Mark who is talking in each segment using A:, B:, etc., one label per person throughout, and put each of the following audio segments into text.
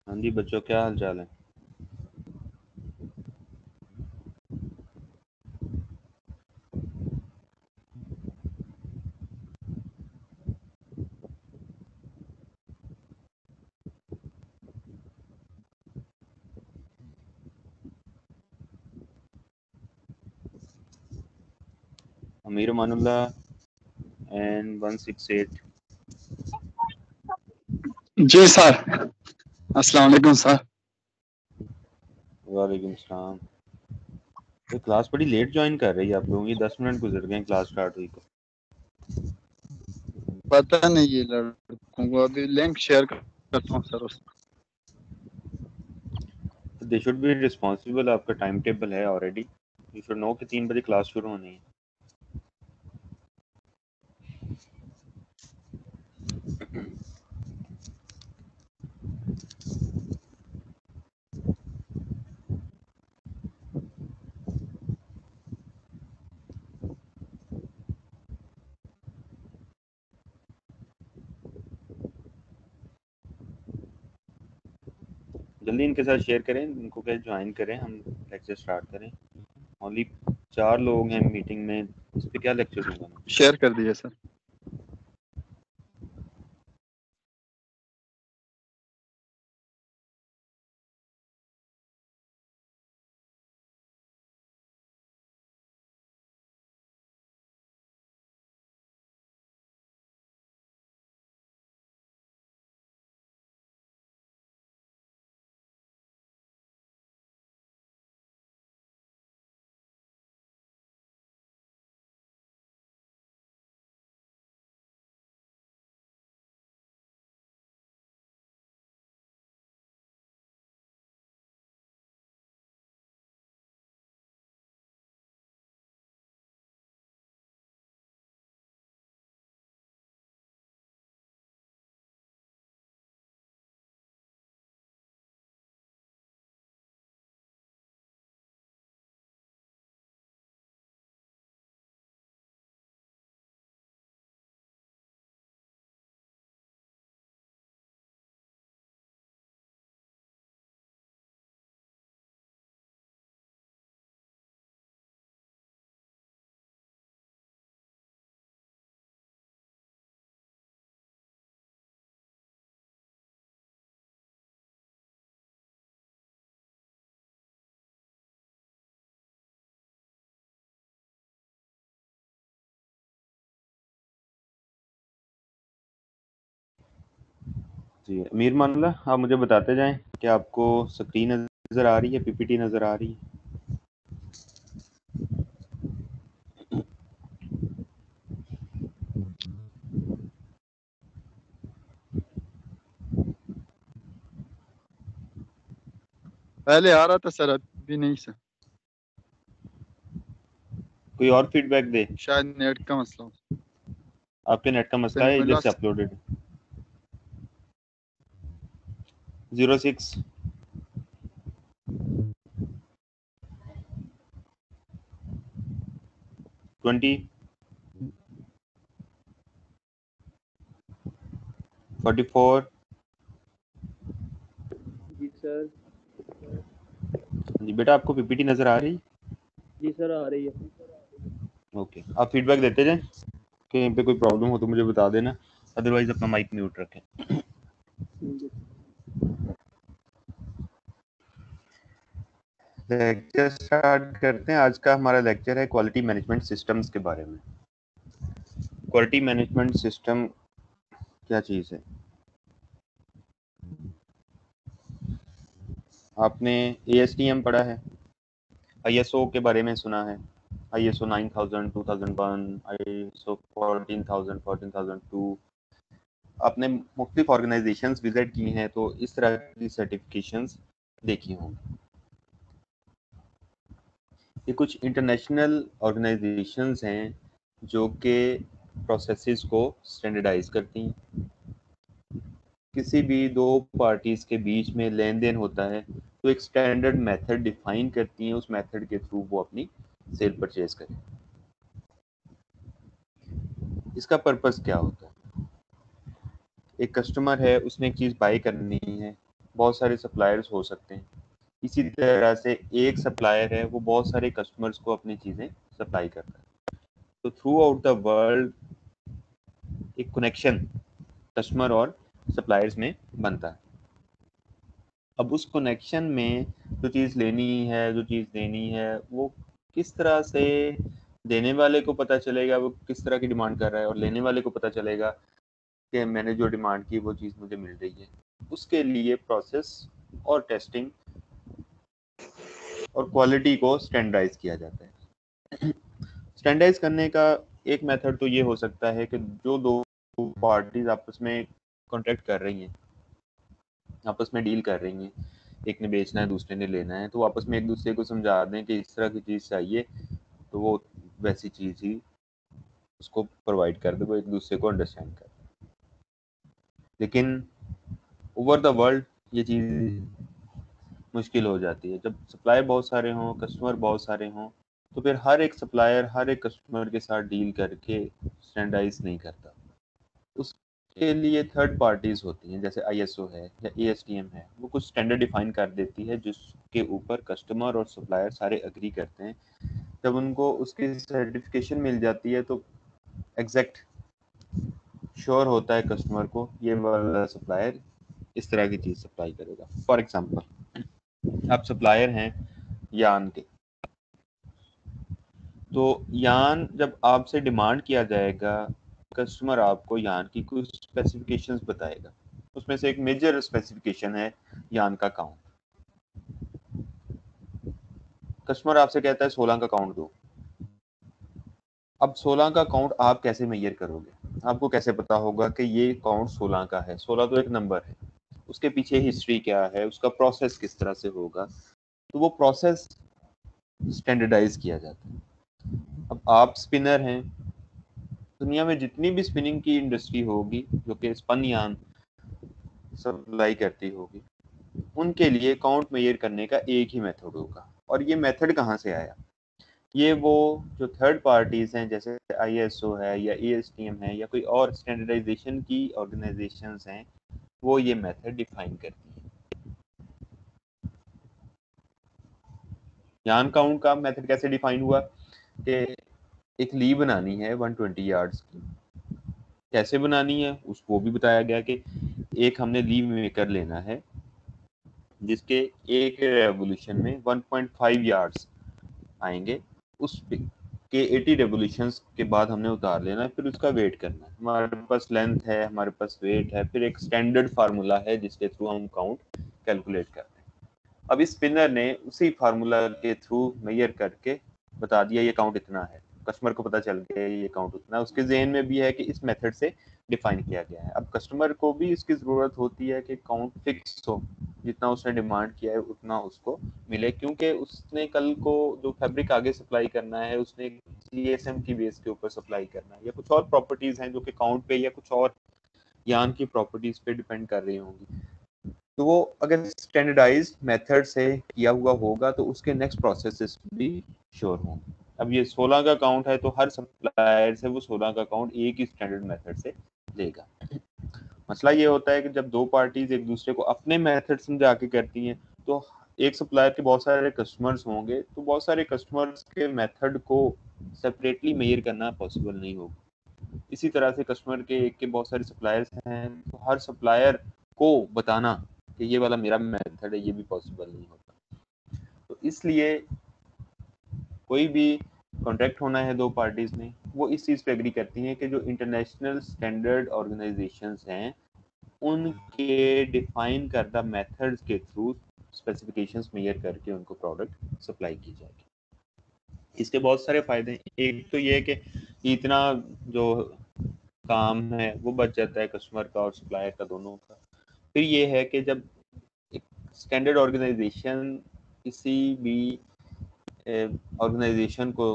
A: हाँ जी बच्चों, क्या हाल चाल है? अमीर अमानुल्लाह एंड 168।
B: Ji sir. अस्सलाम वालेकुम सर।
A: वालेकुम सलाम। तो क्लास बड़ी लेट ज्वाइन कर रही है आप लोगों की, 10 मिनट गुजर गए क्लास स्टार्ट हुई को।
B: पता नहीं ये लड़कों को, अभी लिंक शेयर करता हूँ सर उसको।
A: दे शुड बी रिस्पॉन्सिबल, आपका टाइम टेबल है ऑलरेडी। यू शुड नो कि 3 बजे क्लास शुरू होनी है। जल्दी इनके साथ शेयर करें, इनको क्या ज्वाइन करें, हम लेक्चर स्टार्ट करें। ओनली 4 लोग हैं मीटिंग में, इस पे क्या लेक्चर दूंगा मैं?
B: शेयर कर दिया सर।
A: जी अमीर अमानुल्लाह, आप मुझे बताते जाएं कि आपको स्क्रीन नज़र आ रही है, पीपीटी नज़र आ रही है?
B: पहले आ रहा था सर, अभी नहीं सर।
A: कोई और फीडबैक दे।
B: शायद नेट का मसला हो।
A: आपके नेट का मसला है, इधर
B: बिस्मिल्लाह।
A: से अपलोडेड 06 20 44।
C: जी सर।
A: जी बेटा, आपको पीपीटी नज़र आ रही?
C: जी सर, आ रही है।
A: ओके, आप फीडबैक देते जाएं, कहीं पे कोई प्रॉब्लम हो तो मुझे बता देना, अदरवाइज अपना माइक म्यूट रखें। लेक्चर स्टार्ट करते हैं। आज का हमारा लेक्चर है क्वालिटी मैनेजमेंट सिस्टम्स के बारे में। क्वालिटी मैनेजमेंट सिस्टम क्या चीज़ है? आपने ASTM पढ़ा है, ISO के बारे में सुना है, ISO 9000, 2001, ISO 14000, 14002। आपने मुख्तलिफ ऑर्गेनाइजेशंस विजिट की हैं तो इस तरह की सर्टिफिकेशंस देखी होंगी। ये कुछ इंटरनेशनल ऑर्गेनाइजेशंस हैं जो कि प्रोसेसेस को स्टैंडर्डाइज करती हैं। किसी भी दो पार्टीज के बीच में लेन देन होता है तो एक स्टैंडर्ड मेथड डिफाइन करती हैं, उस मेथड के थ्रू वो अपनी सेल परचेज करें। इसका पर्पस क्या होता है? एक कस्टमर है, उसने एक चीज़ बाय करनी है, बहुत सारे सप्लायर्स हो सकते हैं। इसी तरह से एक सप्लायर है वो बहुत सारे कस्टमर्स को अपनी चीज़ें सप्लाई करता है। तो थ्रू आउट द वर्ल्ड एक कनेक्शन कस्टमर और सप्लायर्स में बनता है। अब उस कनेक्शन में जो चीज़ लेनी है, जो चीज़ देनी है, वो किस तरह से देने वाले को पता चलेगा वो किस तरह की डिमांड कर रहा है, और लेने वाले को पता चलेगा कि मैंने जो डिमांड की वो चीज़ मुझे मिल रही है। उसके लिए प्रोसेस और टेस्टिंग और क्वालिटी को स्टैंडर्डाइज किया जाता है। स्टैंडर्डाइज करने का एक मेथड तो ये हो सकता है कि जो दो पार्टीज आपस में कॉन्ट्रैक्ट कर रही हैं, आपस में डील कर रही हैं, एक ने बेचना है दूसरे ने लेना है, तो आपस में एक दूसरे को समझा दें कि इस तरह की चीज़ चाहिए, तो वो वैसी चीज़ ही उसको प्रोवाइड कर दे, वो एक दूसरे को अंडरस्टैंड कर। लेकिन ओवर द वर्ल्ड ये चीज़ मुश्किल हो जाती है। जब सप्लायर बहुत सारे हों, कस्टमर बहुत सारे हों, तो फिर हर एक सप्लायर हर एक कस्टमर के साथ डील करके स्टैंडर्डाइज नहीं करता। उसके लिए थर्ड पार्टीज होती हैं, जैसे ISO है या ASTM है, वो कुछ स्टैंडर्ड डिफाइन कर देती है जिसके ऊपर कस्टमर और सप्लायर सारे अग्री करते हैं। जब उनको उसकी सर्टिफिकेशन मिल जाती है तो एग्जैक्ट श्योर होता है कस्टमर को ये वाला सप्लायर इस तरह की चीज़ सप्लाई करेगा। फॉर एग्जांपल आप सप्लायर हैं यान के, तो यान जब आपसे डिमांड किया जाएगा, कस्टमर आपको यान की कुछ स्पेसिफिकेशंस बताएगा। उसमें से एक मेजर स्पेसिफिकेशन है यान का काउंट। कस्टमर आपसे कहता है 16 का काउंट दो। अब 16 का काउंट आप कैसे मेजर करोगे? आपको कैसे पता होगा कि ये काउंट 16 का है? 16 तो एक नंबर है, उसके पीछे हिस्ट्री क्या है, उसका प्रोसेस किस तरह से होगा, तो वो प्रोसेस स्टैंडर्डाइज किया जाता है। अब आप स्पिनर हैं, दुनिया में जितनी भी स्पिनिंग की इंडस्ट्री होगी जो कि स्पन यान सप्लाई करती होगी, उनके लिए काउंट मेजर करने का एक ही मेथड होगा। और ये मेथड कहाँ से आया? ये वो जो थर्ड पार्टीज हैं, जैसे ISO है या ASTM है या कोई और स्टैंडर्डाइजेशन की ऑर्गेनाइजेशंस हैं, वो ये मेथड डिफाइन करती हैं। यान काउंट का मेथड कैसे डिफाइन हुआ कि एक ली बनानी है 120 यार्ड्स की, कैसे बनानी है उसको भी बताया गया कि एक हमने ली मेकर लेना है जिसके एक रेवोल्यूशन में 1.5 यार्ड्स आएंगे, उस के 80 रेवोल्यूशंस के बाद हमने उतार लेना है, फिर उसका वेट करना है। हमारे पास लेंथ है, हमारे पास वेट है, फिर एक स्टैंडर्ड फार्मूला है जिसके थ्रू हम काउंट कैलकुलेट करते हैं। अब इस स्पिनर ने उसी फार्मूला के थ्रू मेजर करके बता दिया ये काउंट इतना है, कस्टमर को पता चल गया ये काउंट उतना, उसके जहन में भी है कि इस मेथड से डिफाइन किया गया है। अब कस्टमर को भी इसकी ज़रूरत होती है कि काउंट फिक्स हो, जितना उसने डिमांड किया है उतना उसको मिले, क्योंकि उसने कल को जो फैब्रिक आगे सप्लाई करना है उसने GSM की बेस के ऊपर सप्लाई करना है, या कुछ और प्रॉपर्टीज हैं जो कि काउंट पे या कुछ और यान की प्रॉपर्टीज पे डिपेंड कर रही होंगी। तो वो अगर स्टैंडर्डाइज्ड मेथड से किया हुआ होगा तो उसके नेक्स्ट प्रोसेसेस भी श्योर होंगे। अब ये 16 का काउंट है तो हर सप्लायर से वो 16 का काउंट एक ही स्टैंडर्ड मेथड से लेगा। मसला ये होता है कि जब दो पार्टीज एक दूसरे को अपने मेथड समझा के करती हैं, तो एक सप्लायर के बहुत सारे कस्टमर्स होंगे, तो बहुत सारे कस्टमर्स के मेथड को सेपरेटली मेजर करना पॉसिबल नहीं होगा। इसी तरह से कस्टमर के एक के बहुत सारे सप्लायर्स हैं, तो हर सप्लायर को बताना कि ये वाला मेरा मेथड है, ये भी पॉसिबल नहीं होता। तो इसलिए कोई भी कॉन्ट्रैक्ट होना है दो पार्टीज में, वो इस चीज़ पे एग्री करती हैं कि जो इंटरनेशनल स्टैंडर्ड ऑर्गेनाइजेशंस हैं उनके डिफाइन करदा मेथड्स के थ्रू स्पेसिफिकेशंस मेजर करके उनको प्रोडक्ट सप्लाई की जाएगी। इसके बहुत सारे फायदे हैं। एक तो ये है कि इतना जो काम है वो बच जाता है कस्टमर का और सप्लायर का, दोनों का। फिर ये है कि जब एक स्टैंडर्ड ऑर्गेनाइजेशन किसी भी ऑर्गेनाइजेशन को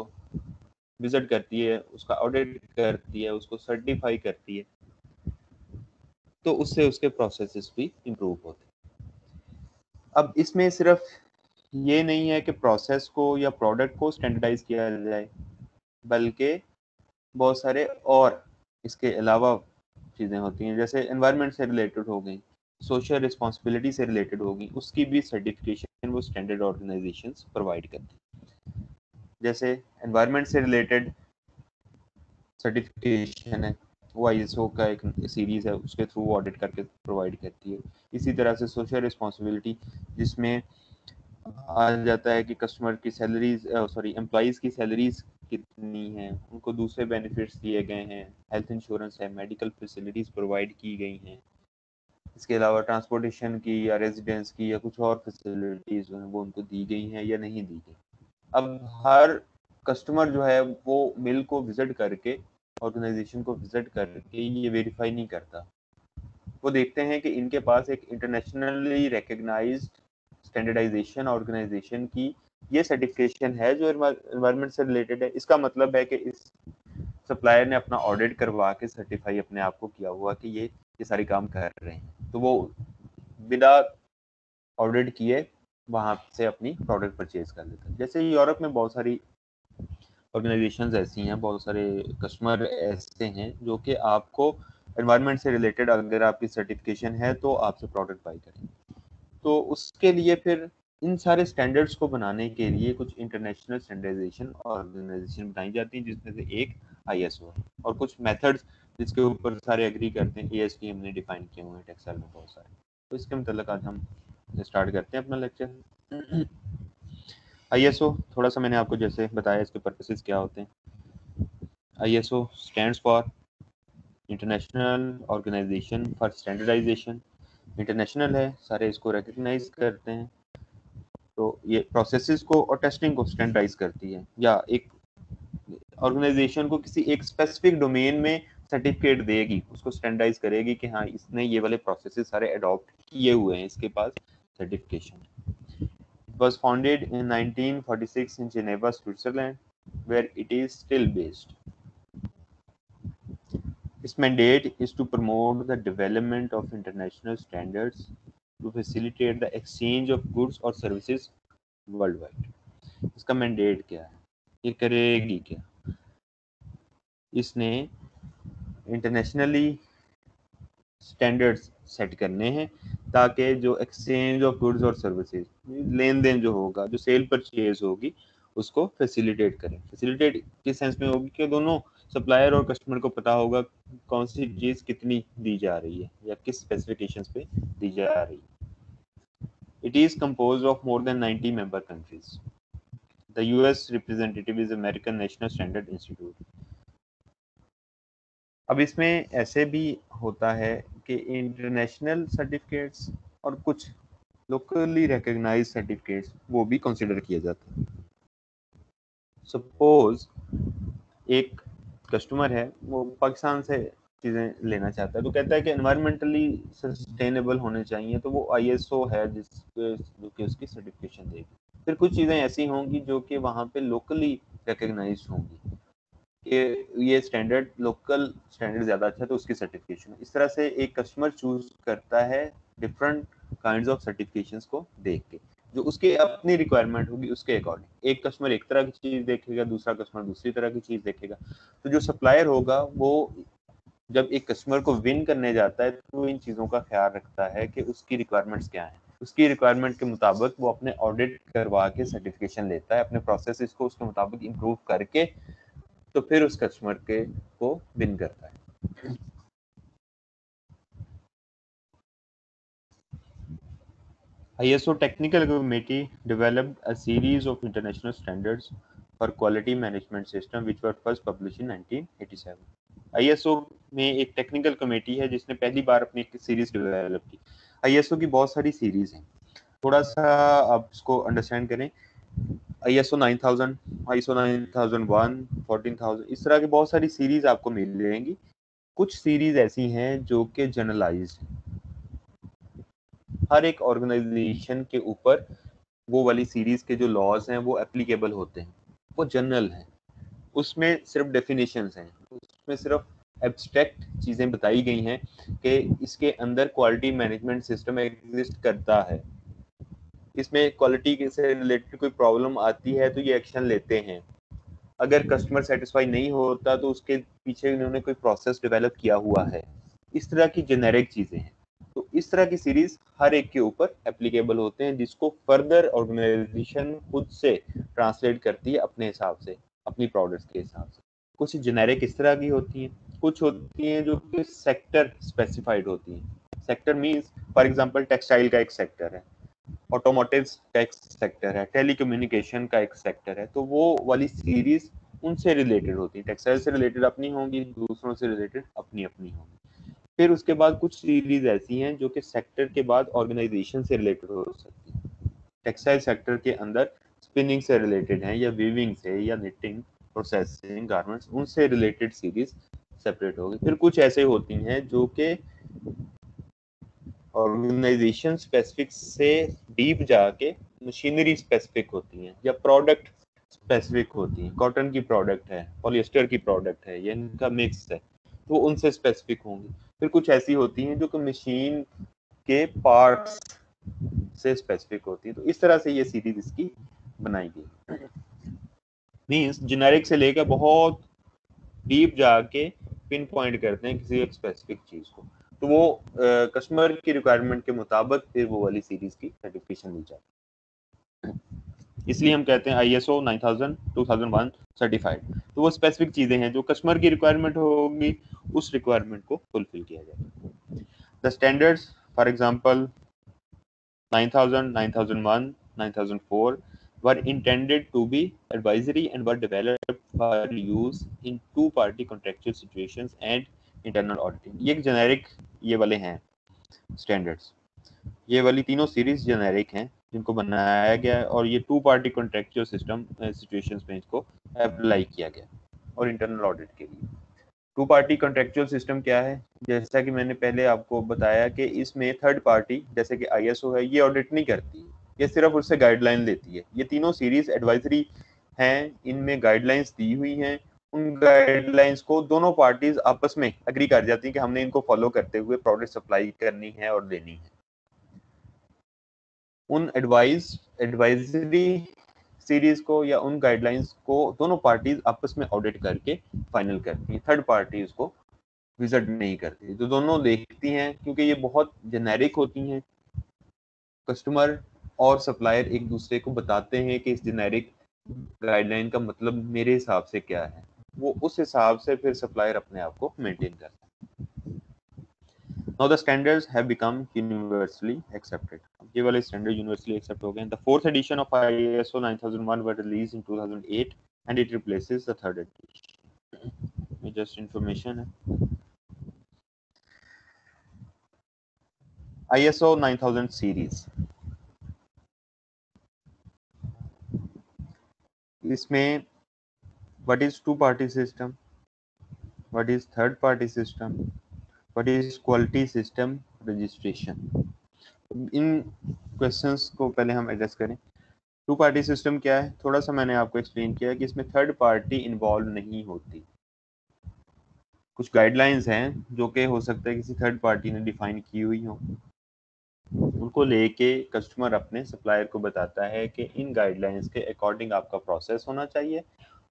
A: विजिट करती है, उसका ऑडिट करती है, उसको सर्टिफाई करती है, तो उससे उसके प्रोसेसेस भी इम्प्रूव होते हैं। अब इसमें सिर्फ ये नहीं है कि प्रोसेस को या प्रोडक्ट को स्टैंडर्डाइज किया जाए, बल्कि बहुत सारे और इसके अलावा चीज़ें होती हैं, जैसे एनवायरनमेंट से रिलेटेड हो गई, सोशल रिस्पॉन्सिबिलिटी से रिलेटेड होगी, उसकी भी सर्टिफिकेशन वो स्टैंडर्ड ऑर्गेनाइजेशंस प्रोवाइड करती हैं। जैसे एनवायरनमेंट से रिलेटेड सर्टिफिकेशन है, वो ISO का एक सीरीज़ है, उसके थ्रू ऑडिट करके प्रोवाइड करती है। इसी तरह से सोशल रिस्पॉन्सिबिलिटी, जिसमें आ जाता है कि कस्टमर की सैलरीज एम्प्लॉइज़ की सैलरीज कितनी हैं, उनको दूसरे बेनिफिट्स दिए गए हैं, हेल्थ इंश्योरेंस है, मेडिकल फैसिलिटीज़ प्रोवाइड की गई हैं। इसके अलावा ट्रांसपोर्टेशन की या रेजिडेंस की या कुछ और फैसिलिटीज़ जो हैं वो उनको दी गई हैं या नहीं दी गई। अब हर कस्टमर जो है वो मिल को विजिट करके, ऑर्गेनाइजेशन को विजिट करके ये वेरीफाई नहीं करता। वो देखते हैं कि इनके पास एक इंटरनेशनली रिकग्नाइज्ड स्टैंडर्डाइजेशन ऑर्गेनाइजेशन की ये सर्टिफिकेशन है जो एनवायरनमेंट से रिलेटेड है। इसका मतलब है कि इस सप्लायर ने अपना ऑडिट करवा के सर्टिफाई अपने आप को किया हुआ कि ये सारे काम कर रहे हैं, तो वो बिना ऑडिट किए वहाँ से अपनी प्रोडक्ट परचेज कर लेता है। जैसे यूरोप में बहुत सारी ऑर्गेनाइजेशंस ऐसी हैं, बहुत सारे कस्टमर ऐसे हैं जो कि आपको एनवायरनमेंट से रिलेटेड अगर आपकी सर्टिफिकेशन है तो आपसे प्रोडक्ट बाई करें। तो उसके लिए फिर इन सारे स्टैंडर्ड्स को बनाने के लिए कुछ इंटरनेशनल स्टैंडर्डाइजेशन ऑर्गेनाइजेशन बनाई जाती हैं, जिसमें से एक ISO है, और कुछ मेथड्स जिसके ऊपर सारे एग्री करते हैं। ASTM हमने डिफाइन किए हुए हैं टेक्सटाइल में बहुत सारे। तो इसके मतलब आज हम स्टार्ट करते हैं अपना लेक्चर। ISO थोड़ा सा मैंने आपको जैसे बताया इसके पर्पसेस क्या होते हैं। ISO stands for international organisation for standardisation. International है, सारे इसको रिकग्नाइज करते हैं। तो ये प्रोसेसेस को और टेस्टिंग को स्टैंडर्डाइज करती है, या एक ऑर्गेनाइजेशन को किसी एक स्पेसिफिक डोमेन में सर्टिफिकेट देगी, उसको स्टैंडर्डाइज करेगी कि हाँ इसने ये वाले प्रोसेसेस सारे अडॉप्ट किए हुए हैं, इसके पास certification. It was founded in 1946 in Geneva, Switzerland, where it is still based. Its mandate is to promote the development of international standards to facilitate the exchange of goods or services worldwide. इसका mandate क्या है, ये करेगी क्या? इसने internationally standards set करने हैं ताकि जो एक्सचेंज ऑफ गुड्स और सर्विसेज, लेन देन जो होगा, जो सेल परचेज होगी, उसको फैसिलिटेट करें। फैसिलिटेट किस सेंस में होगी कि दोनों सप्लायर और कस्टमर को पता होगा कौन सी चीज़ कितनी दी जा रही है या किस स्पेसिफिकेशंस पे दी जा रही है। It is composed of more than 90 member countries. The US representative is American national standard institute. अब इसमें ऐसे भी होता है कि इंटरनेशनल सर्टिफिकेट्स और कुछ लोकली रिकग्नाइज सर्टिफिकेट्स वो भी कंसिडर किया जाता है। सपोज एक कस्टमर है, वो पाकिस्तान से चीज़ें लेना चाहता है, तो कहता है कि एनवायरमेंटली सस्टेनेबल होने चाहिए, तो वो ISO है जो कि उसकी सर्टिफिकेशन देगी। फिर कुछ चीज़ें ऐसी होंगी जो कि वहाँ पे लोकली रिकग्नाइज होंगी, ये स्टैंडर्ड लोकल स्टैंडर्ड ज़्यादा अच्छा है तो उसकी सर्टिफिकेशन। इस तरह से एक कस्टमर चूज करता है डिफरेंट काइंड्स ऑफ सर्टिफिकेशंस को देख के, जो उसके अपनी रिक्वायरमेंट होगी उसके अकॉर्डिंग। एक कस्टमर एक तरह की चीज़ देखेगा, दूसरा कस्टमर दूसरी तरह की चीज़ देखेगा। तो जो सप्लायर होगा वो जब एक कस्टमर को विन करने जाता है तो इन चीज़ों का ख्याल रखता है कि उसकी रिक्वायरमेंट्स क्या हैं। उसकी रिक्वायरमेंट के मुताबिक वो अपने ऑडिट करवा के सर्टिफिकेशन लेता है, अपने प्रोसेस को उसके मुताबिक इम्प्रूव करके, तो फिर उस कस्टमर के को विन करता है। ISO technical committee developed a series of international standards for quality management system which were first published in 1987. ISO में एक टेक्निकल कमेटी है जिसने पहली बार अपनी एक सीरीज डेवलप की। ISO की बहुत सारी सीरीज हैं, थोड़ा सा आप इसको अंडरस्टैंड करें। ISO 9000, ISO 9001, 14000, इस तरह की बहुत सारी सीरीज आपको मिल जाएंगी। कुछ सीरीज ऐसी हैं जो कि जनरलाइज्ड हैं, हर एक ऑर्गेनाइजेशन के ऊपर वो वाली सीरीज के जो लॉज हैं वो एप्लीकेबल होते हैं, वो जनरल हैं। उसमें सिर्फ डेफिनेशंस हैं, उसमें सिर्फ एब्स्ट्रैक्ट चीज़ें बताई गई हैं कि इसके अंदर क्वालिटी मैनेजमेंट सिस्टम एग्जिस्ट करता है, इसमें क्वालिटी से रिलेटेड कोई प्रॉब्लम आती है तो ये एक्शन लेते हैं, अगर कस्टमर सेटिस्फाई नहीं होता तो उसके पीछे इन्होंने कोई प्रोसेस डेवलप किया हुआ है। इस तरह की जेनेरिक चीज़ें हैं। तो इस तरह की सीरीज हर एक के ऊपर एप्लीकेबल होते हैं, जिसको फर्दर ऑर्गेनाइजेशन खुद से ट्रांसलेट करती है अपने हिसाब से, अपनी प्रोडक्ट्स के हिसाब से। कुछ जेनेरिक इस तरह की होती हैं, कुछ होती हैं जो कि सेक्टर स्पेसिफाइड होती हैं। Sector means for example textile का एक सेक्टर है, ऑटोमोटिव का एक सेक्टर है, टेलीकम्युनिकेशन का एक सेक्टर है, तो वो वाली सीरीज उनसे रिलेटेड होती है। टेक्सटाइल से रिलेटेड अपनी होंगी, दूसरों से रिलेटेड अपनी अपनी होंगी। फिर उसके बाद कुछ सीरीज ऐसी हैं जो कि सेक्टर के बाद ऑर्गेनाइजेशन से रिलेटेड हो सकती हैं। टेक्सटाइल सेक्टर के अंदर स्पिनिंग से रिलेटेड हैं, या वीविंग से, या निटिंग, प्रोसेसिंग, गारमेंट्स, उनसे रिलेटेड सीरीज सेपरेट होगी। फिर कुछ ऐसे होती हैं जो कि ऑर्गेनाइजेशन स्पेसिफिक से डीप जाके मशीनरी स्पेसिफिक होती हैं, या प्रोडक्ट स्पेसिफिक होती हैं। कॉटन की प्रोडक्ट है, पॉलिएस्टर की प्रोडक्ट है, या इनका मिक्स है, तो उनसे स्पेसिफिक होंगी। फिर कुछ ऐसी होती हैं जो कि मशीन के पार्ट्स से स्पेसिफिक होती है। तो इस तरह से ये सीरीज इसकी बनाई गई। मींस जेनेरिक से लेकर बहुत डीप जाके पिन पॉइंट करते हैं किसी एक स्पेसिफिक चीज को, तो वो कस्टमर की रिक्वायरमेंट के मुताबिक फिर वो वाली सीरीज की सर्टिफिकेशन मिल जाती है। इसलिए हम कहते हैं ISO 9000 2001 सर्टिफाइड। तो वो स्पेसिफिक चीजें हैं जो कस्टमर की रिक्वायरमेंट होगी, उस रिक्वायरमेंट को फुलफिल किया जाएगा। The standards for example 9000, 9001, 9004 were intended to be advisory and were developed for use in two-party contractual situations and internal auditing। ये एक जेनेरिक ये वाले हैं स्टैंडर्ड्स। ये वाली तीनों सीरीज जेनेरिक हैं जिनको बनाया गया है, और ये two party contractual system situations में इसको अप्लाई किया गया, और इंटरनल ऑडिट के लिए। टू पार्टी कॉन्ट्रेक्चुअल सिस्टम क्या है? जैसा कि मैंने पहले आपको बताया कि इसमें थर्ड पार्टी जैसे कि ISO है, ये ऑडिट नहीं करती, ये सिर्फ उससे गाइडलाइन लेती है। ये तीनों सीरीज एडवाइजरी हैं, इनमें गाइडलाइंस दी हुई हैं। उन गाइडलाइंस को दोनों पार्टीज आपस में एग्री कर जाती हैं कि हमने इनको फॉलो करते हुए प्रोडक्ट सप्लाई करनी है और देनी है। उन एडवाइजरी सीरीज को या उन गाइडलाइंस को दोनों पार्टीज आपस में ऑडिट करके फाइनल करती हैं, थर्ड पार्टी उसको विजिट नहीं करती। तो दोनों देखती हैं, क्योंकि ये बहुत जेनेरिक होती हैं। कस्टमर और सप्लायर एक दूसरे को बताते हैं कि इस जेनेरिक गाइडलाइन का मतलब मेरे हिसाब से क्या है, वो उस हिसाब से फिर सप्लायर अपने आप को मेंटेन करता है। Now the standards have become universally accepted. ये वाले स्टैंडर्ड यूनिवर्सली एक्सेप्ट हो गए हैं। The fourth edition of ISO 9001 were released in 2008 and it replaces the third edition. ये just information है। ISO 9000 series, इसमें what is two party system, what is third party system, what is quality system registration, in questions को पहले हम address करें। To party system क्या है? थोड़ा सा मैंने आपको एक्सप्लेन किया कि इसमें थर्ड पार्टी इन्वॉल्व नहीं होती। कुछ गाइडलाइंस हैं जो कि हो सकता है किसी थर्ड पार्टी ने डिफाइन की हुई हो, उनको लेके कस्टमर अपने सप्लायर को बताता है कि इन गाइडलाइंस के अकॉर्डिंग आपका प्रोसेस होना चाहिए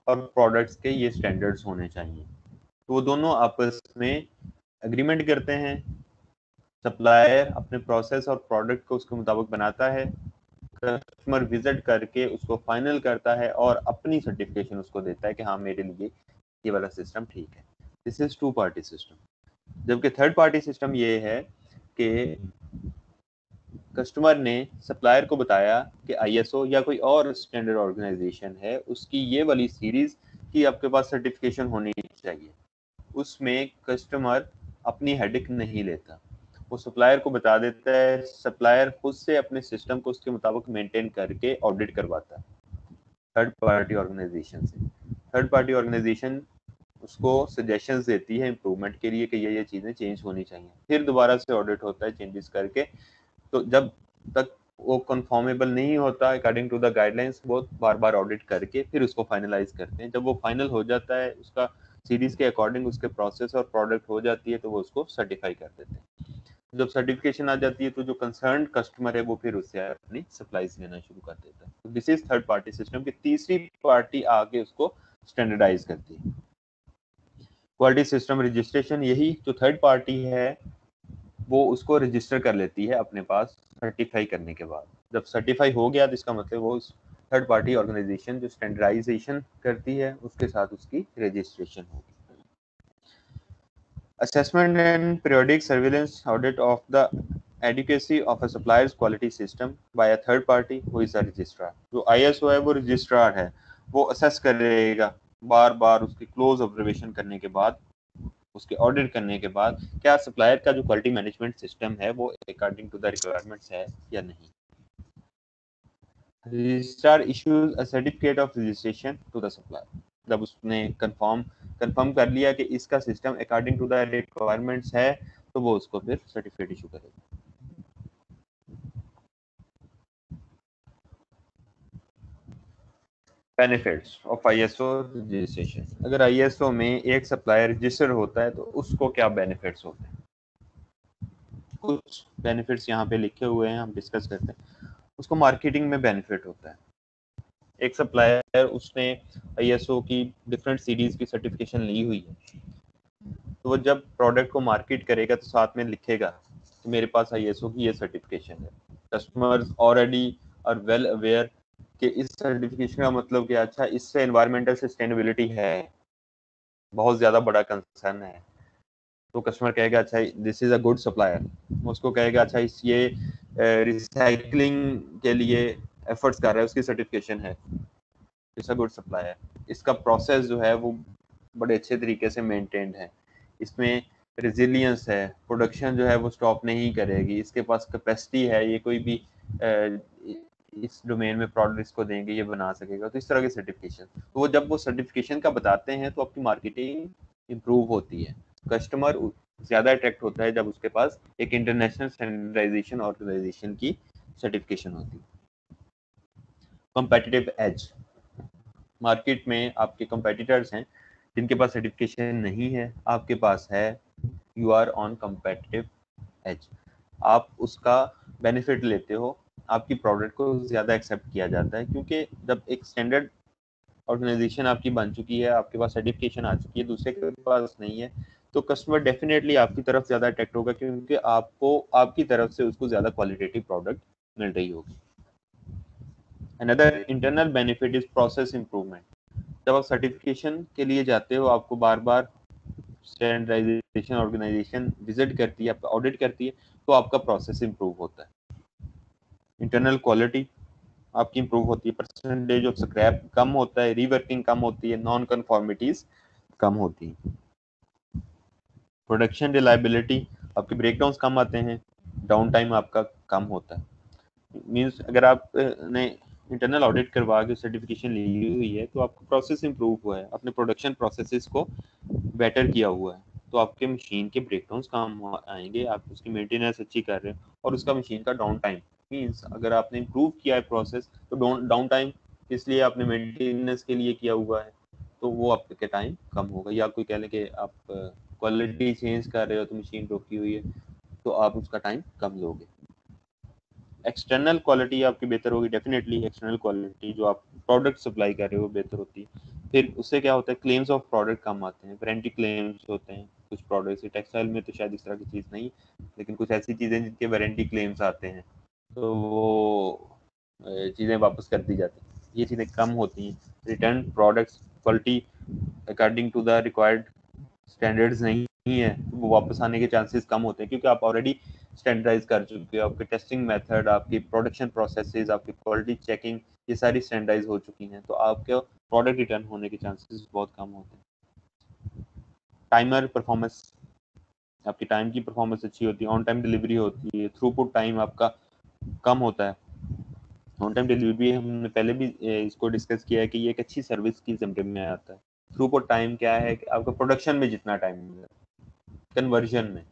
A: और प्रोडक्ट्स के ये स्टैंडर्ड्स होने चाहिए। तो वो दोनों आपस में एग्रीमेंट करते हैं। सप्लायर अपने प्रोसेस और प्रोडक्ट को उसके मुताबिक बनाता है, कस्टमर विजिट करके उसको फाइनल करता है और अपनी सर्टिफिकेशन उसको देता है कि हाँ मेरे लिए ये वाला सिस्टम ठीक है। This is two party system. जबकि थर्ड पार्टी सिस्टम ये है कि कस्टमर ने सप्लायर को बताया कि ISO या कोई और स्टैंडर्ड ऑर्गेनाइजेशन है, उसकी ये वाली सीरीज की आपके पास सर्टिफिकेशन होनी चाहिए। उसमें कस्टमर अपनी हेडेक नहीं लेता, वो सप्लायर को बता देता है। सप्लायर खुद से अपने सिस्टम को उसके मुताबिक मेंटेन करके ऑडिट करवाता है थर्ड पार्टी ऑर्गेनाइजेशन से। थर्ड पार्टी ऑर्गेनाइजेशन उसको सजेशंस देती है इम्प्रूवमेंट के लिए कि ये चीज़ें चेंज होनी चाहिए। फिर दोबारा से ऑडिट होता है चेंजेस करके। तो जब तक वो कंफर्मेबल नहीं होता अकॉर्डिंग टू द गाइडलाइंस, वो बार बार ऑडिट करके फिर उसको फाइनलाइज करते हैं। जब वो फाइनल हो जाता है, उसका सीरीज के अकॉर्डिंग उसके प्रोसेस और प्रोडक्ट हो जाती है, तो वो उसको सर्टिफाई कर देते हैं। जब सर्टिफिकेशन आ जाती है तो जो कंसर्न कस्टमर है वो फिर उससे अपनी सप्लाईज लेना शुरू कर देता है। तो this is third party system की तीसरी पार्टी आके उसको स्टैंडर्डाइज करती है। क्वालिटी सिस्टम रजिस्ट्रेशन, यही जो थर्ड पार्टी है वो उसको रजिस्टर कर लेती है अपने पास सर्टिफाई करने के बाद। जब सर्टिफाई हो गया तो इसका मतलब वो थर्ड पार्टी ऑर्गेनाइजेशन जो स्टैंडर्डाइजेशन करती है उसके साथ उसकी रजिस्ट्रेशन होगी। Assessment and periodic surveillance audit of the adequacy of a supplier's quality system by a third party who is a registrar। जो ISO है वो रजिस्ट्रार है, वो असेस करेगा बार बार उसकी क्लोज ऑब्जर्वेशन करने के बाद, उसके ऑडिट करने के बाद क्या सप्लायर का जो क्वालिटी मैनेजमेंट सिस्टम है वो अकॉर्डिंग टू द रिक्वायरमेंट्स है या नहीं। Registrar issues a certificate of registration to the supplier. जब उसने कंफर्म कर लिया कि इसका system according to the requirements है तो वो उसको फिर सर्टिफिकेट इशू करेगा। Benefits of ISO registration. अगर आईएसओ में एक सप्लायर रजिस्टर होता है तो उसको क्या बेनिफिट्स होते हैं। कुछ बेनिफिट्स यहाँ पे लिखे हुए हैं, हम डिस्कस करते हैं। उसको मार्केटिंग में बेनिफिट होता है। एक सप्लायर उसने आईएसओ की डिफरेंट सीरीज की सर्टिफिकेशन ली हुई है, तो वो जब प्रोडक्ट को मार्केट करेगा तो साथ में लिखेगा कि मेरे पास आईएसओ की ये सर्टिफिकेशन है। Customers already are well aware कि इस सर्टिफिकेशन का मतलब क्या, अच्छा इससे एनवायरमेंटल सस्टेनेबिलिटी है, बहुत ज़्यादा बड़ा कंसर्न है, तो कस्टमर कहेगा अच्छा this is a good supplier. उसको कहेगा अच्छा इस ये रिसाइकलिंग के लिए एफर्ट्स कर रहा है, उसकी सर्टिफिकेशन है, इट्स अ गुड सप्लायर। इसका प्रोसेस जो है वो बड़े अच्छे तरीके से मेंटेन्ड है, इसमें रेजिलियंस है, प्रोडक्शन जो है वो स्टॉप नहीं करेगी, इसके पास कैपेसिटी है, ये कोई भी इस डोमेन में प्रोडक्ट इसको देंगे ये बना सकेगा। तो इस तरह की सर्टिफिकेशन, तो वो जब वो सर्टिफिकेशन का बताते हैं तो आपकी मार्केटिंग इम्प्रूव होती है, कस्टमर ज़्यादा अट्रैक्ट होता है जब उसके पास एक इंटरनेशनल स्टैंडर्डाइजेशन ऑर्गेनाइजेशन की सर्टिफिकेशन होती है। कॉम्पिटिटिव एज, मार्केट में आपके कंपेटिटर्स हैं जिनके पास सर्टिफिकेशन नहीं है, आपके पास है, you are on competitive edge, आप उसका बेनिफिट लेते हो, आपकी प्रोडक्ट को ज़्यादा एक्सेप्ट किया जाता है, क्योंकि जब एक स्टैंडर्ड ऑर्गेनाइजेशन आपकी बन चुकी है, आपके पास सर्टिफिकेशन आ चुकी है, दूसरे के पास नहीं है, तो कस्टमर डेफिनेटली आपकी तरफ ज़्यादा अट्रैक्ट होगा, क्योंकि आपको आपकी तरफ से उसको ज़्यादा क्वालिटेटिव प्रोडक्ट मिल रही होगी। Another internal benefit is process improvement. जब आप सर्टिफिकेशन के लिए जाते हो, आपको बार बार स्टैंडर्डाइजेशन ऑर्गेनाइजेशन विजिट करती है, आपका ऑडिट करती है, तो आपका प्रोसेस इंप्रूव होता है। इंटरनल क्वालिटी आपकी इंप्रूव होती है, परसेंटेज ऑफ स्क्रैप कम होता है, रीवर्किंग कम होती है, नॉन कन्फॉर्मिटीज कम होती है। प्रोडक्शन रिलायबिलिटी, आपके ब्रेकडाउन कम आते हैं, डाउन टाइम आपका कम होता है। मीन्स अगर आप ने इंटरनल ऑडिट करवा के सर्टिफिकेशन ली हुई है तो आपका प्रोसेस इंप्रूव हुआ है, अपने प्रोडक्शन प्रोसेसेस को बेटर किया हुआ है, तो आपके मशीन के ब्रेकडाउन कम आएंगे, आप उसकी मेंटेनेंस अच्छी कर रहे हैं, और उसका मशीन का डाउन टाइम, मीन्स अगर आपने इम्प्रूव किया है प्रोसेस तो डाउन टाइम इसलिए आपने मेंटेनेंस के लिए किया हुआ है, तो वो आपके टाइम कम होगा। या कोई कह लें कि आप क्वालिटी चेंज कर रहे हो तो मशीन रोकी हुई है, तो आप उसका टाइम कम लोगे। एक्सटर्नल क्वालिटी आपकी बेहतर होगी, डेफिनेटली एक्सटर्नल क्वालिटी जो आप प्रोडक्ट सप्लाई कर रहे हो बेहतर होती है। फिर उससे क्या होता है, क्लेम्स ऑफ प्रोडक्ट कम आते हैं, वारंटी क्लेम्स होते हैं कुछ प्रोडक्ट्स, टेक्सटाइल में तो शायद इस तरह की चीज़ नहीं, लेकिन कुछ ऐसी चीज़ें जिनके वारंटी क्लेम्स आते हैं तो वो चीज़ें वापस कर दी जाती हैं, ये चीज़ें कम होती हैं। Return products quality according to the required standards नहीं है, वो वापस आने के चांसेस कम होते हैं, क्योंकि आप ऑलरेडी स्टैंडर्डाइज कर चुके हो, आपके टेस्टिंग मेथड, आपकी प्रोडक्शन प्रोसेसेस, आपकी क्वालिटी चेकिंग, ये सारी स्टैंडर्डाइज हो चुकी हैं, तो आपके प्रोडक्ट रिटर्न होने के चांसेस बहुत कम होते हैं। टाइमर परफॉर्मेंस, आपकी टाइम की परफॉर्मेंस अच्छी होती है, ऑन टाइम डिलीवरी होती है, थ्रूपुट टाइम आपका कम होता है। ऑन टाइम डिलीवरी हमने पहले भी इसको डिस्कस किया है कि ये एक अच्छी सर्विस की ज़मरे में आता है। थ्रूपुट टाइम क्या है कि आपका प्रोडक्शन में जितना टाइम मिलता है, कन्वर्जन में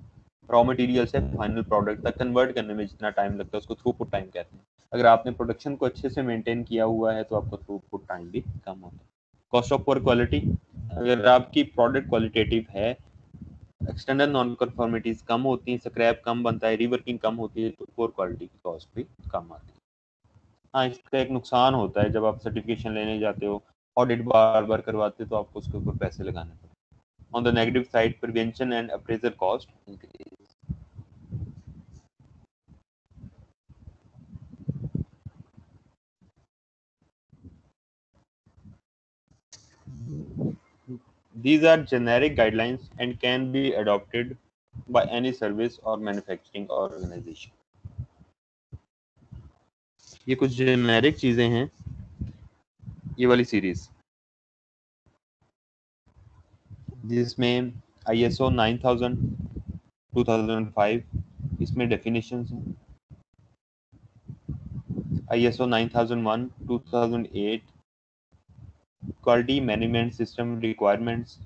A: रॉ मटेरियल से फाइनल प्रोडक्ट तक कन्वर्ट करने में जितना टाइम लगता है उसको थ्रूपुट टाइम कहते हैं। अगर आपने प्रोडक्शन को अच्छे से मेंटेन किया हुआ है तो आपका थ्रूपुट टाइम भी कम होता है। कॉस्ट ऑफ पुअर क्वालिटी, अगर आपकी प्रोडक्ट क्वालिटेटिव है, एक्सटर्नल नॉन कन्फॉर्मिटीज कम होती हैं, स्क्रैप कम बनता है, रीवर्किंग कम होती है, तो पुअर क्वालिटी की कॉस्ट भी कम आती है। हाँ, इसका एक नुकसान होता है, जब आप सर्टिफिकेशन लेने जाते हो, ऑडिट बार बार करवाते हो तो आपको उसके ऊपर पैसे लगाने पड़ते हैं। On the negative side, prevention and appraisal cost increase. These are generic guidelines and can be adopted by any service or manufacturing organization. ये कुछ जेनेरिक चीजें हैं, ये वाली सीरीज, जिसमें ISO 9000 2005 इसमें डेफिनेशंस हैं, ISO 9001 2008 quality management system requirements,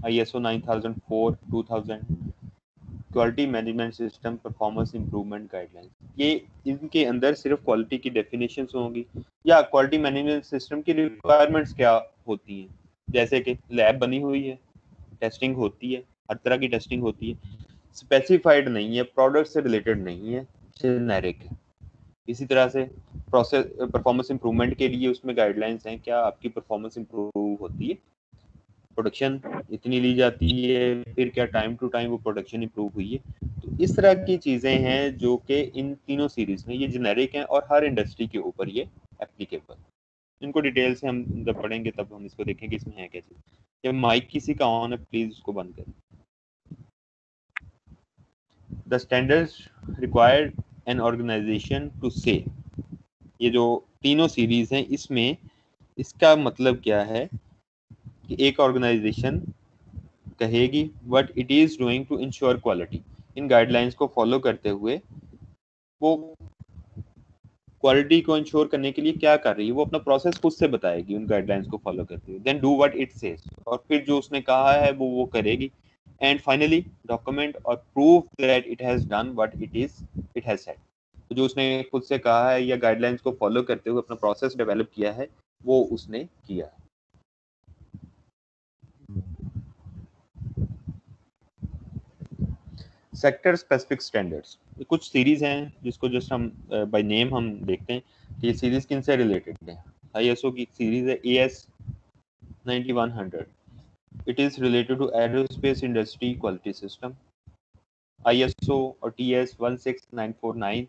A: ISO 9004 2000 quality management system performance improvement guidelines. ये इनके अंदर सिर्फ क्वालिटी की डेफिनेशंस होंगी या क्वालिटी मैनेजमेंट सिस्टम की रिक्वायरमेंट्स क्या होती हैं, जैसे कि लैब बनी हुई है, टेस्टिंग होती है, हर तरह की टेस्टिंग होती है, स्पेसिफाइड नहीं है, प्रोडक्ट से रिलेटेड नहीं है, जेनेरिक है। इसी तरह से प्रोसेस परफॉर्मेंस इंप्रूवमेंट के लिए उसमें गाइडलाइंस हैं, क्या आपकी परफॉर्मेंस इंप्रूव होती है, प्रोडक्शन इतनी ली जाती है, फिर क्या टाइम टू टाइम वो प्रोडक्शन इंप्रूव हुई है। तो इस तरह की चीज़ें हैं जो कि इन तीनों सीरीज में ये जेनेरिक हैं और हर इंडस्ट्री के ऊपर ये एप्लीकेबल। इनको डिटेल से हम जब पढ़ेंगे तब हम इसको देखेंगे इसमें है क्या चीज़। जब माइक किसी का ऑन है प्लीज़ उसको बंद करें। The standards required an organisation to say, ये जो तीनों सीरीज हैं इसमें इसका मतलब क्या है कि एक ऑर्गेनाइजेशन कहेगी what it is doing to ensure quality, इन गाइडलाइंस को फॉलो करते हुए वो क्वालिटी को इंश्योर करने के लिए क्या कर रही है, वो अपना प्रोसेस खुद से बताएगी उन गाइडलाइंस को फॉलो करते हुए। Then do what it says, और फिर जो उसने कहा है वो करेगी। एंड फाइनली डॉक्यूमेंट और proof that it has done what it has said, तो जो उसने खुद से कहा है या गाइडलाइंस को फॉलो करते हुए अपना प्रोसेस डेवलप किया है वो उसने किया है। सेक्टर स्पेसिफिक स्टैंडर्ड्स, ये कुछ सीरीज हैं जिसको जस्ट हम बाय नेम हम देखते हैं कि ये सीरीज किन से रिलेटेड है। ISO की सीरीज है AS 9100, it is related to aerospace industry quality system. ISO और TS 16949,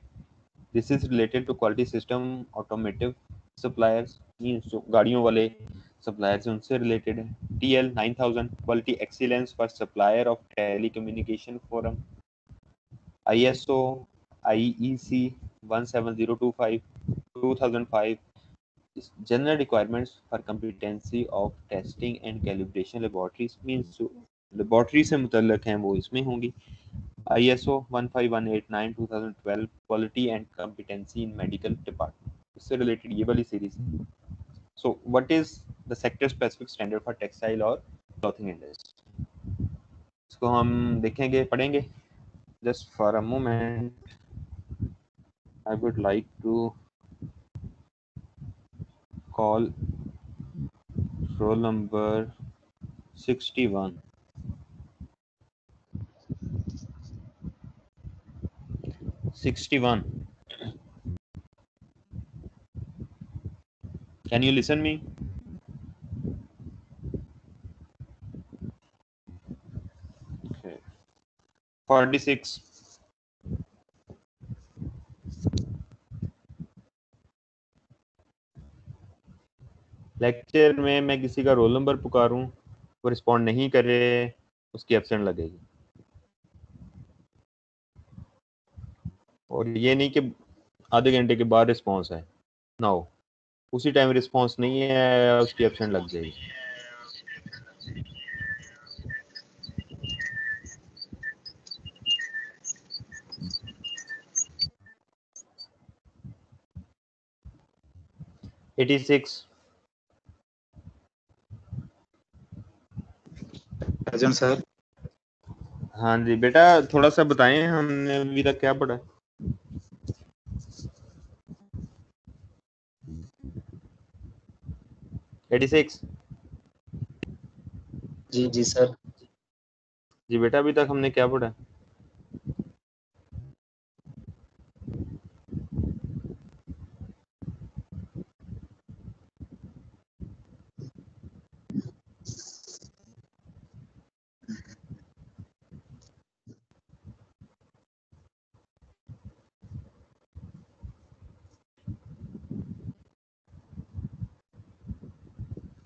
A: this is related to quality system automotive suppliers, means जो गाड़ियों वाले सप्लायर्स हैं उनसे रिलेटेड है। TL 9000 quality excellence for supplier of telecommunication forum. ISO IEC 17025 2005 is general requirements for competency of testing and calibration laboratories, means जो laboratory से मुतल्लक हैं वो इसमें होंगी। ISO 15189 2012 quality and competency in medical department, इससे रिलेटेड ये वाली सीरीज है। So what is the sector specific standard for textile और क्लॉथिंग इंडस्ट्री, इसको हम देखेंगे पढ़ेंगे। Just for a moment I would like to call roll number 61. 61. Can you listen me? Okay. 46. Lecture में मैं किसी का रोल नंबर पुकारूं, वो रिस्पॉन्ड नहीं करे, उसकी एब्सेंट लगेगी। और ये नहीं कि आधे घंटे के बाद रिस्पॉन्स है, ना हो उसी टाइम रिस्पॉन्स नहीं है उसकी एब्सेंट लग जाएगी। Eighty six.
B: सर
A: हाँ जी बेटा, थोड़ा सा बताएं हमने अभी तक क्या पढ़ा। Eighty six.
D: जी सर।
A: जी बेटा, अभी तक हमने क्या पढ़ा।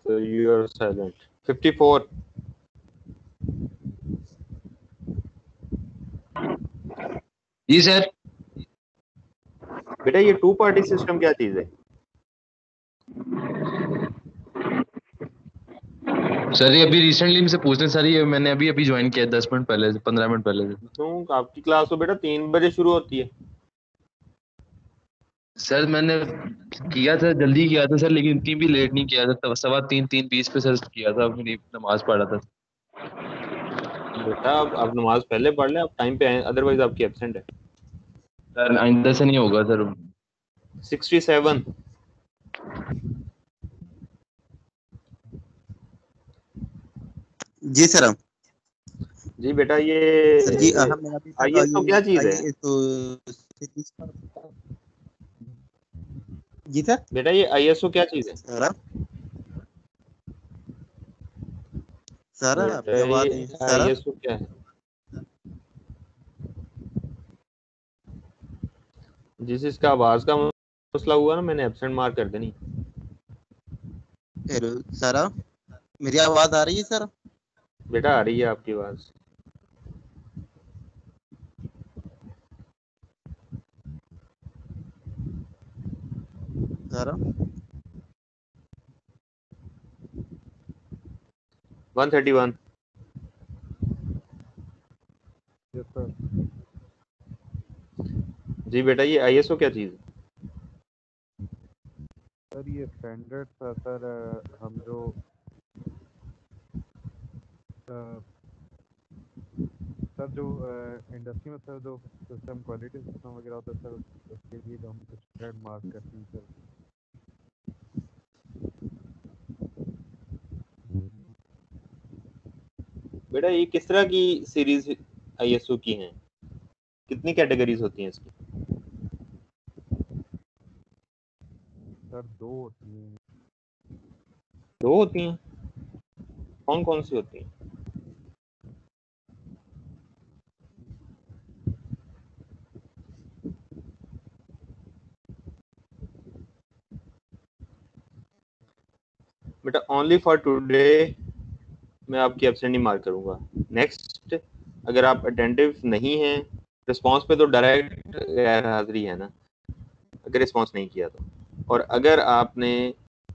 A: So you are silent. 54.
D: जी सर।
A: बेटा ये टू पार्टी सिस्टम क्या चीज है?
D: सर ये अभी रिसेंटली मुझसे पूछते हैं सर, ये मैंने अभी अभी ज्वाइन किया 10 मिनट पहले से, 15 मिनट पहले से।
A: क्यों, आपकी क्लास तो बेटा 3 बजे शुरू होती है।
D: सर मैंने किया था, जल्दी किया था सर, लेकिन इतनी भी लेट नहीं किया था, तब 3:15 3:20 पे सर किया था, अपनी नमाज पढ़ा था।
A: बेटा आप नमाज पहले पढ़ लें, आप टाइम पे आए, अदरवाइज आपकी एब्सेंट है।
D: सर आइंदा से नहीं होगा सर।
A: 67।
E: जी सर।
A: जी बेटा ये
E: सर जी मेरा बेटा का
A: ISO क्या चीज है?
E: जी सर।
A: बेटा ये ISO क्या चीज है?
E: सर
A: बेटा
E: आपकी आवाज
A: ये
E: नहीं सर।
A: ISO क्या है? जिस इसका आवाज का मसला हुआ ना, मैंने एब्सेंट मार्क कर देनी।
E: हेलो सर, मेरी आवाज आ रही है सर?
A: बेटा आ रही है आपकी आवाज।
E: सर
A: 131।
F: Yes sir.
A: जी बेटा ये ISO क्या चीज है?
F: सर ये स्टैंडर्ड था सर, हम जो सर जो इंडस्ट्री में सर जो सिस्टम क्वालिटी सिस्टम वगैरह होता है सर, उसके लिए जो हम स्टैंडर्ड मार्क करते हैं सर।
A: बेटा ये किस तरह की सीरीज ISO की हैं? कितनी कैटेगरीज होती हैं इसकी?
F: सर 2 होती हैं।
A: 2 होती हैं? कौन कौन सी होती हैं? बेटा ओनली फॉर टुडे मैं आपकी एब्सेंट नहीं मार्क करूंगा। नेक्स्ट अगर आप अटेंटिव नहीं हैं, रिस्पांस पे तो डायरेक्ट गैर हाजिरी है ना, अगर रिस्पांस नहीं किया तो। और अगर आपने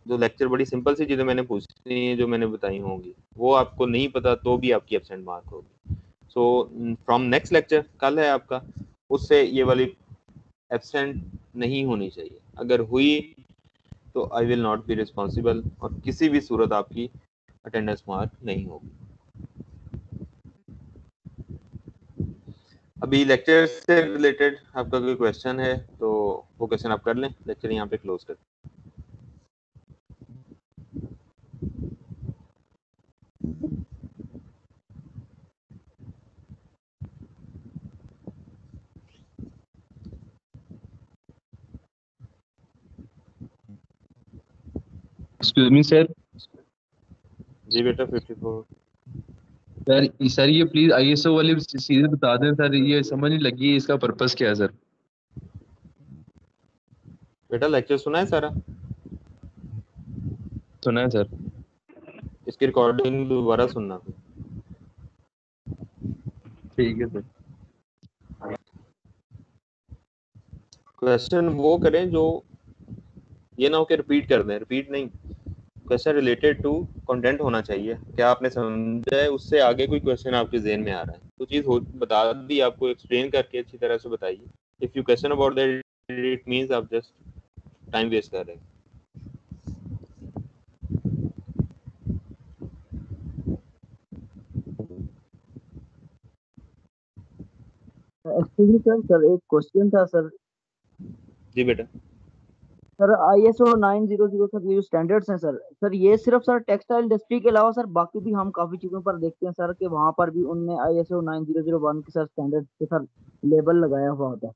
A: जो लेक्चर, बड़ी सिंपल सी चीज़ें मैंने पूछनी है जो मैंने बताई होंगी, वो आपको नहीं पता तो भी आपकी एब्सेंट मार्क होगी। सो फ्रॉम नेक्स्ट लेक्चर, कल है आपका, उससे ये वाली एब्सेंट नहीं होनी चाहिए। अगर हुई तो I will not be responsible और किसी भी सूरत आपकी अटेंडेंस मार्क नहीं होगी। अभी लेक्चर से रिलेटेड आपका कोई क्वेश्चन है तो वो क्वेश्चन आप कर लें, लेक्चर यहाँ पे क्लोज कर।
D: Excuse me sir.
A: जी बेटा 54।
D: सर ये प्लीज ISO वाली सीरीज बता दें सर, ये समझ नहीं लगी इसका पर्पस क्या है सर।
A: बेटा लेक्चर सुना है सारा?
D: सुना है सर।
A: इसकी रिकॉर्डिंग दोबारा सुनना।
D: ठीक है सर।
A: क्वेश्चन वो करें जो ये ना हो कि रिपीट कर दें, रिपीट नहीं, क्वेश्चन रिलेटेड टू कंटेंट होना चाहिए। क्या आपने समझा है, उससे आगे कोई क्वेश्चन आपके जहन में आ रहा है तो चीज़ हो बता दी आपको, एक्सप्लेन करके अच्छी तरह से बताइए। If you question about that, it means आप जस्ट टाइम वेस्ट कर रहे हैं।
C: एक्सक्यूज मी सर, एक क्वेश्चन था सर।
A: जी बेटा।
C: सर ISO 900 सर, ये जो स्टैंडर्ड्स हैं सर ये सिर्फ सर टेक्सटाइल इंडस्ट्री के अलावा सर बाकी भी हम काफी चीजों पर देखते हैं सर कि वहां पर भी उनने ISO 9001 के सर स्टैंडर्ड के सर लेबल लगाया हुआ होता है।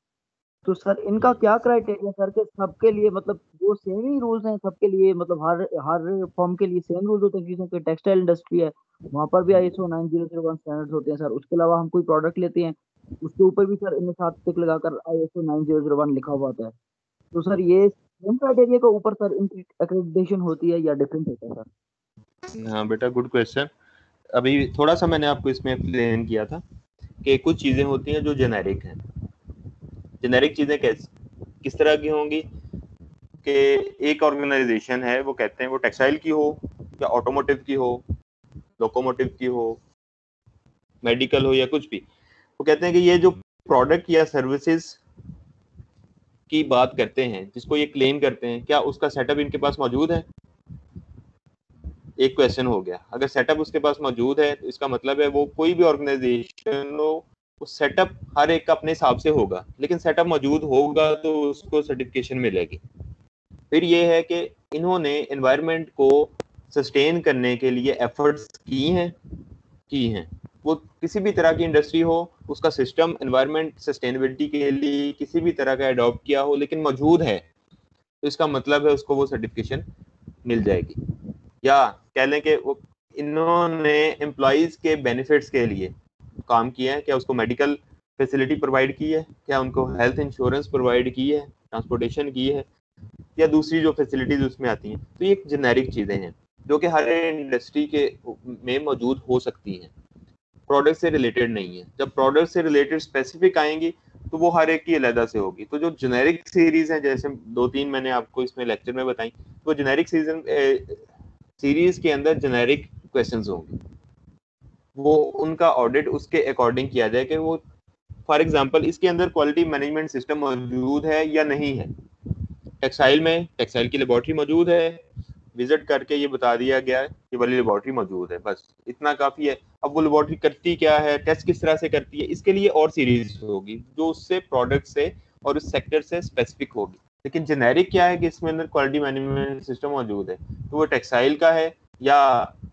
C: तो सर इनका क्या क्राइटेरिया सर के सबके लिए मतलब वो सेम ही रूल्स हैं सबके लिए, मतलब हर हर फॉर्म के लिए सेम रूल्स होते हैं? क्योंकि टेक्सटाइल इंडस्ट्री है, वहां पर भी ISO 9001 स्टैंडर्ड्स होते हैं सर। उसके अलावा हम कोई प्रोडक्ट लेते हैं उसके ऊपर भी सर इनके साथ टिक लगाकर ISO 9001 लिखा हुआ होता है। तो सर ये सेम क्राइटेरिया के ऊपर सर इनकी एक्रेडिटेशन होती है या डिफरेंट होता है सर?
A: हाँ बेटा, गुड क्वेश्चन। अभी थोड़ा सा मैंने आपको इसमें एक्सप्लेन किया था कि कुछ चीज़ें होती हैं जो जेनेरिक हैं, जेनेरिक चीजें किस तरह की होंगी कि एक ऑर्गेनाइजेशन है, वो कहते हैं वो टेक्सटाइल की हो या ऑटोमोटिव की हो, लोकोमोटिव की हो, मेडिकल हो या कुछ भी, वो कहते हैं कि ये जो प्रोडक्ट या सर्विसेज की बात करते हैं, जिसको ये क्लेम करते हैं, क्या उसका सेटअप इनके पास मौजूद है? एक क्वेश्चन हो गया। अगर सेटअप उसके पास मौजूद है तो इसका मतलब है वो कोई भी ऑर्गेनाइजेशन हो, वो सेटअप हर एक का अपने हिसाब से होगा, लेकिन सेटअप मौजूद होगा तो उसको सर्टिफिकेशन मिलेगी। फिर ये है कि इन्होंने एनवायरनमेंट को सस्टेन करने के लिए एफर्ट्स की हैं। वो किसी भी तरह की इंडस्ट्री हो, उसका सिस्टम एनवायरनमेंट सस्टेनेबिलिटी के लिए किसी भी तरह का अडॉप्ट किया हो लेकिन मौजूद है, तो इसका मतलब है उसको वो सर्टिफिकेशन मिल जाएगी। या कह लें कि वो इन्होंने एम्प्लॉयज के बेनिफिट्स के लिए काम किया है, क्या उसको मेडिकल फैसिलिटी प्रोवाइड की है, क्या उनको हेल्थ इंश्योरेंस प्रोवाइड की है, ट्रांसपोर्टेशन की है, या दूसरी जो फैसिलिटीज उसमें आती हैं। तो ये जेनेरिक चीज़ें हैं जो कि हर इंडस्ट्री के में मौजूद हो सकती हैं, प्रोडक्ट से रिलेटेड नहीं है। जब प्रोडक्ट से रिलेटेड स्पेसिफिक आएंगी तो वो हर एक की अलग से होगी। तो जो जेनेरिक सीरीज हैं, जैसे 2-3 मैंने आपको इसमें लेक्चर में बताई, वो जेनेरिक सीरीज के अंदर जेनेरिक क्वेश्चंस होंगे, वो उनका ऑडिट उसके अकॉर्डिंग किया जाए कि वो फॉर एग्जांपल इसके अंदर क्वालिटी मैनेजमेंट सिस्टम मौजूद है या नहीं है। टेक्सटाइल में टेक्सटाइल की लेबोरेटरी मौजूद है, विजिट करके ये बता दिया गया है कि वाली लेबोरेटरी मौजूद है, बस इतना काफ़ी है। अब वो लेबोरेटरी करती क्या है, टेस्ट किस तरह से करती है, इसके लिए और सीरीज होगी जो उससे प्रोडक्ट से और उस सेक्टर से स्पेसिफिक होगी। लेकिन जेनेरिक क्या है कि इसमें अंदर क्वालिटी मैनेजमेंट सिस्टम मौजूद है, तो वो टेक्सटाइल का है या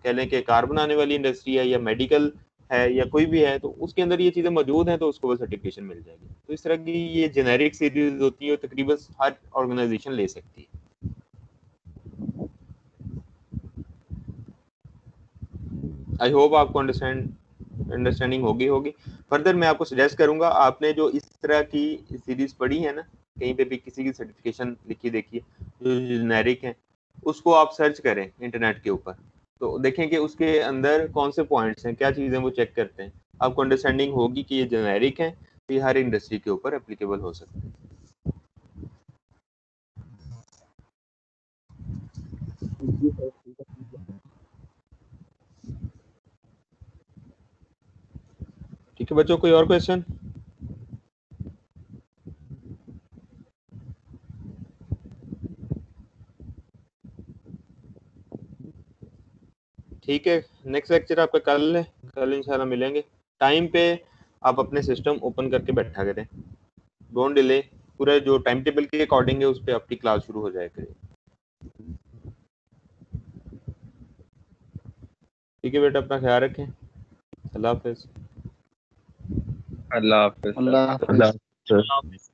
A: कह लें कि कार बनाने वाली इंडस्ट्री है या मेडिकल है या कोई भी है, तो उसके अंदर ये चीज़ें मौजूद हैं तो उसको वो सर्टिफिकेशन मिल जाएगी। तो इस तरह की ये जेनेरिक सीरीज होती है, तकरीबन हर ऑर्गेनाइजेशन ले सकती है। आई होप आपको अंडरस्टैंडिंग होगी। फर्दर मैं आपको सजेस्ट करूंगा, आपने जो इस तरह की सीरीज पढ़ी है ना, कहीं पे भी किसी की सर्टिफिकेशन लिखी देखिए जो जेनेरिक है, उसको आप सर्च करें इंटरनेट के ऊपर, तो देखें कि उसके अंदर कौन से पॉइंट्स हैं, क्या चीज़ें वो चेक करते हैं। आपको अंडरस्टैंडिंग होगी कि ये जेनेरिक है, तो ये हर इंडस्ट्री के ऊपर एप्लीकेबल हो सकते हैं।
C: जी सर, ठीक है।
A: ठीक है बच्चों, कोई और क्वेश्चन? ठीक है, नेक्स्ट लेक्चर आपका कल है, कल इंशाल्लाह मिलेंगे टाइम पे। आप अपने सिस्टम ओपन करके बैठा करें, डोंट डिले, पूरा जो टाइम टेबल के अकॉर्डिंग है उस पर आपकी क्लास शुरू हो जाए करें। ठीक है बेटा, अपना ख्याल रखें, अल्लाह हाफिज़।
D: अल्लाह हाफिज़।
B: अल्लाह हाफिज।
D: अल्लाह हाफिज़।